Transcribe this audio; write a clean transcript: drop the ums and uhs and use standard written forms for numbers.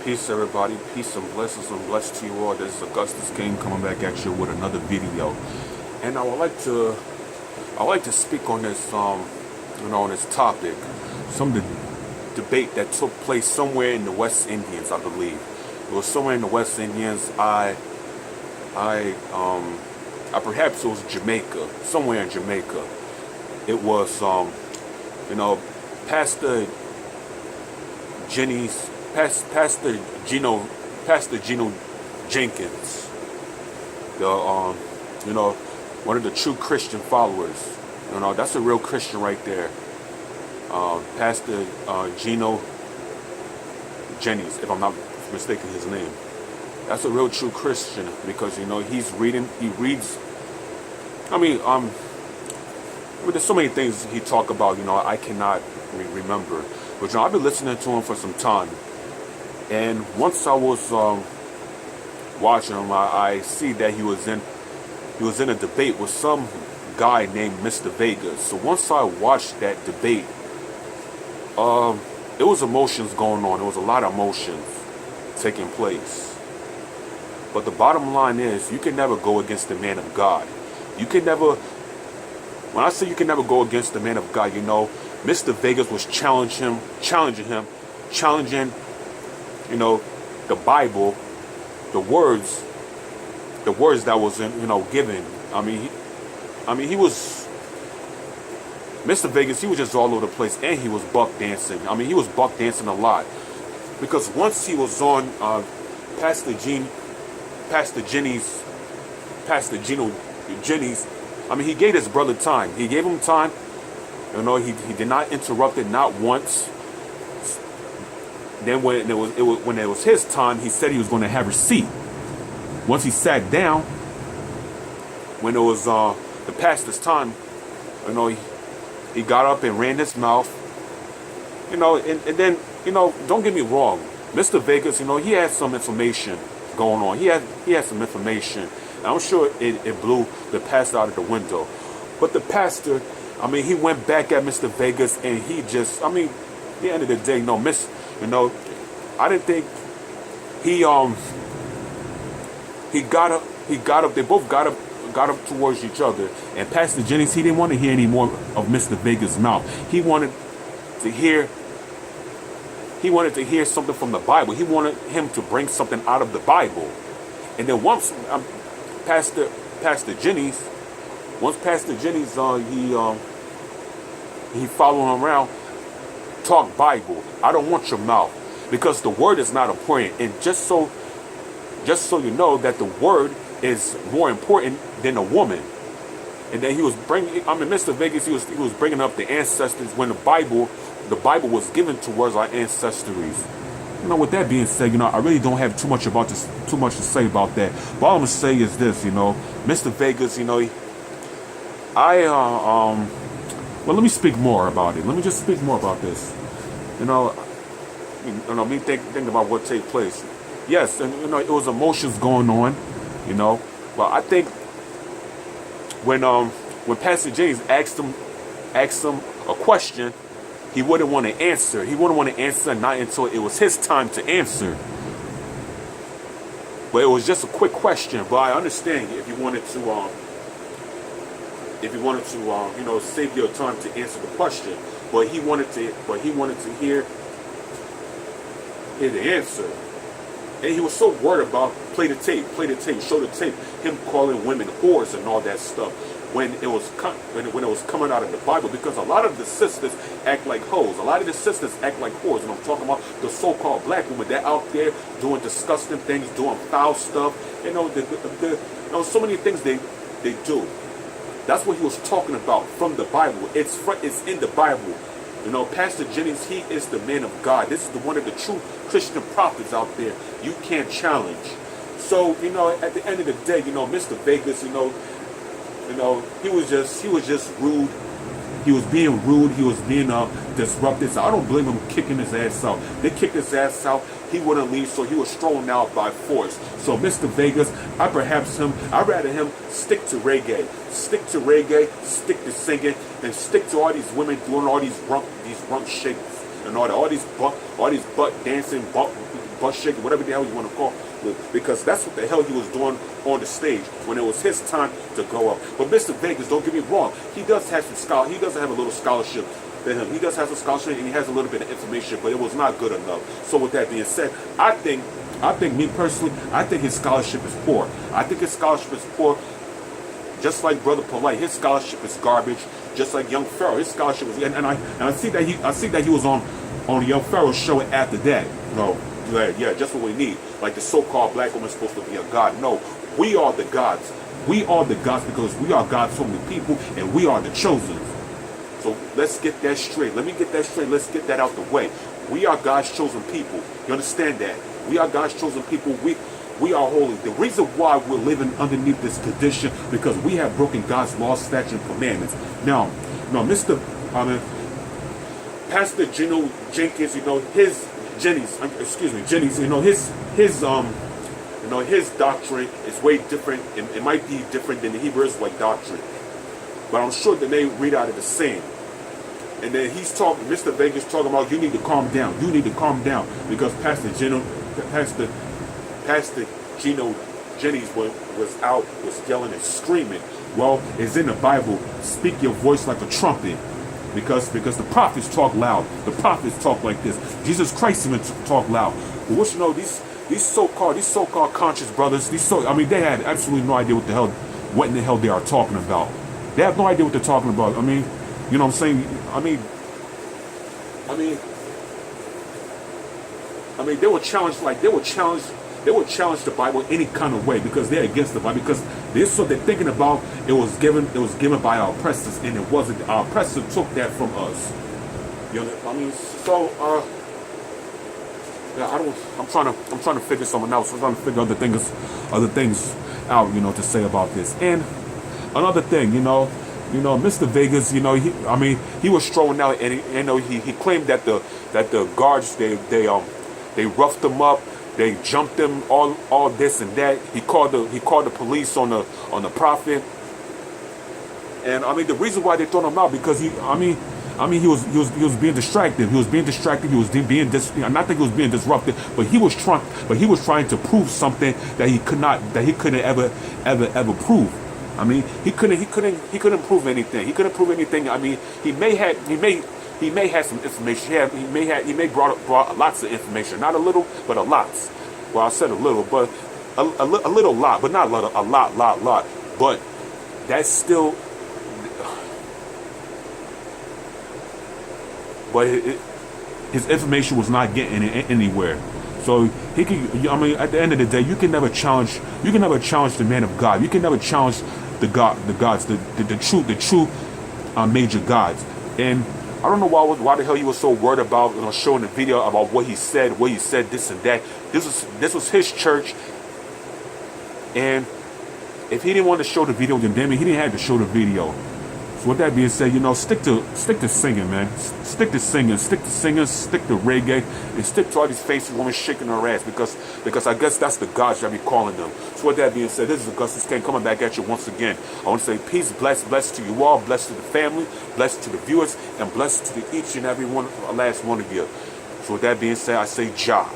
Peace everybody, peace and blessings and blessed to you all. This is Augustus King coming back at you with another video. And I would like to speak on this on this topic. Some of the debate that took place somewhere in the West Indies, I believe. It was somewhere in the West Indies. Perhaps it was Jamaica, somewhere in Jamaica. It was Pastor Jennings, Pastor Gino Jennings, one of the true Christian followers. That's a real Christian right there. Pastor Gino Jennings, if I'm not mistaken his name. That's a real true Christian because he reads. There's so many things he talk about. I cannot remember, but I've been listening to him for some time. And once I was watching him, I see that he was in a debate with some guy named Mr. Vegas. So once I watched that debate, it was emotions going on. There was a lot of emotions taking place. But the bottom line is, you can never go against the man of God. You can never. When I say you can never go against the man of God, Mr. Vegas was challenging him, the Bible, the words that was given. He was Mr. Vegas. He was just all over the place, and he was buck dancing. He was buck dancing a lot because once he was on Pastor Gino Jennings. He gave his brother time. He gave him time. He did not interrupt it, not once. Then when it was his time, he said he was going to have a seat. Once he sat down, when it was the pastor's time, he got up and ran his mouth. And then don't get me wrong, Mr. Vegas, he had some information going on. He had some information. And I'm sure it blew the pastor out of the window. But the pastor, he went back at Mr. Vegas, and he just, at the end of the day, I didn't think he got up, they both got up towards each other. And Pastor Jennings, he didn't want to hear any more of Mr. Vegas' mouth. He wanted to hear something from the Bible. He wanted him to bring something out of the Bible. And then once Pastor Jennings, he followed him around, talk Bible. I don't want your mouth, because the word is not important. And just so you know that the word is more important than a woman. And then he was bringing, Mr. Vegas, he was bringing up the ancestors when the Bible was given towards our ancestries. With that being said, I really don't have too much to say about that. But all I'm gonna say is this, Mr. Vegas, well, let me speak more about it. Let me just speak more about this. Me thinking about what take place. Yes, and it was emotions going on, But I think when Pastor James asked him a question, he wouldn't want to answer. He wouldn't want to answer not until it was his time to answer. But it was just a quick question. But I understand if you wanted to, save your time to answer the question. But he wanted to hear the answer. And he was so worried about play the tape, show the tape, him calling women whores and all that stuff. When it was coming out of the Bible, because a lot of the sisters act like hoes. A lot of the sisters act like whores. And I'm talking about the so-called black women. They're out there doing disgusting things, doing foul stuff. So many things they do. That's what he was talking about from the Bible. It's in the Bible. Pastor Jennings, he is the man of God. This is one of the true Christian prophets out there. You can't challenge. So, at the end of the day, Mr. Vegas, he was just rude. He was being rude. He was being disruptive. So I don't blame him kicking his ass out. They kicked his ass out. He wouldn't leave, so he was thrown out by force. So Mr. Vegas, I'd rather him stick to reggae, stick to singing, and stick to all these women doing all these rump shakes and all these butt dancing, butt shaking, whatever the hell you want to call it, because that's what the hell he was doing on the stage when it was his time to go up. But Mr. Vegas, don't get me wrong, he does have some scholar. He does have a little scholarship than him. He does have some scholarship and he has a little bit of information, but it was not good enough. So with that being said, I think me personally, I think his scholarship is poor. I think his scholarship is poor. Just like Brother Polite, his scholarship is garbage. Just like Young Pharaoh, his scholarship was, and I see that he was on Young Pharaoh's show after that. No, yeah, just what we need. Like the so-called black woman is supposed to be a god. No, we are the gods. We are the gods because we are God's holy people and we are the chosen. So let's get that straight. Let me get that straight. Let's get that out the way. We are God's chosen people. You understand that? We are God's chosen people. We are holy. The reason why we're living underneath this condition because we have broken God's laws, statutes, and commandments. Now, Pastor Gino Jenkins, Jennings, his doctrine is way different. It might be different than the Hebrew Israelite doctrine, but I'm sure that they read out of the same. And then Mr. Vegas talking about you need to calm down. You need to calm down because Pastor Gino Jennings was yelling and screaming. Well, it's in the Bible. Speak your voice like a trumpet. Because the prophets talk loud. The prophets talk like this. Jesus Christ even talk loud. But what you know, these so-called conscious brothers, they had absolutely no idea what in the hell they are talking about. They have no idea what they're talking about. I mean, you know what I'm saying? They were challenged the Bible any kind of way because they're against the Bible because they're thinking about it was given by our oppressors and it wasn't. Our oppressor took that from us. You know, I'm trying to figure something else. I'm trying to figure other things out, to say about this. And another thing, Mr. Vegas, he was strolling out and he claimed that the guards they roughed him up. They jumped him, all this and that. He called the police on the prophet. And the reason why they threw him out because he was being distracted. He was being distracted. He was being not that he was being disrupted, but he was trying to prove something that he couldn't ever prove. He couldn't prove anything. He couldn't prove anything. He may have some information. He may brought lots of information, not a little, but a lot. Well, I said a little, but a little lot, but not a lot. But that's still. But his information was not getting anywhere. So he can. At the end of the day, you can never challenge the man of God. You can never challenge the gods, the true major gods. And I don't know why the hell he was so worried about showing the video about what he said, this and that. This was his church, and if he didn't want to show the video, then damn it, he didn't have to show the video. So with that being said, stick to singing, man. Stick to singing, stick to reggae, and stick to all these faces women shaking her ass because I guess that's the gods that be calling them. So with that being said, this is Augustus Kane coming back at you once again. I want to say peace, blessed to you all, blessed to the family, blessed to the viewers, and blessed to each and every last one of you. So with that being said, I say Jah.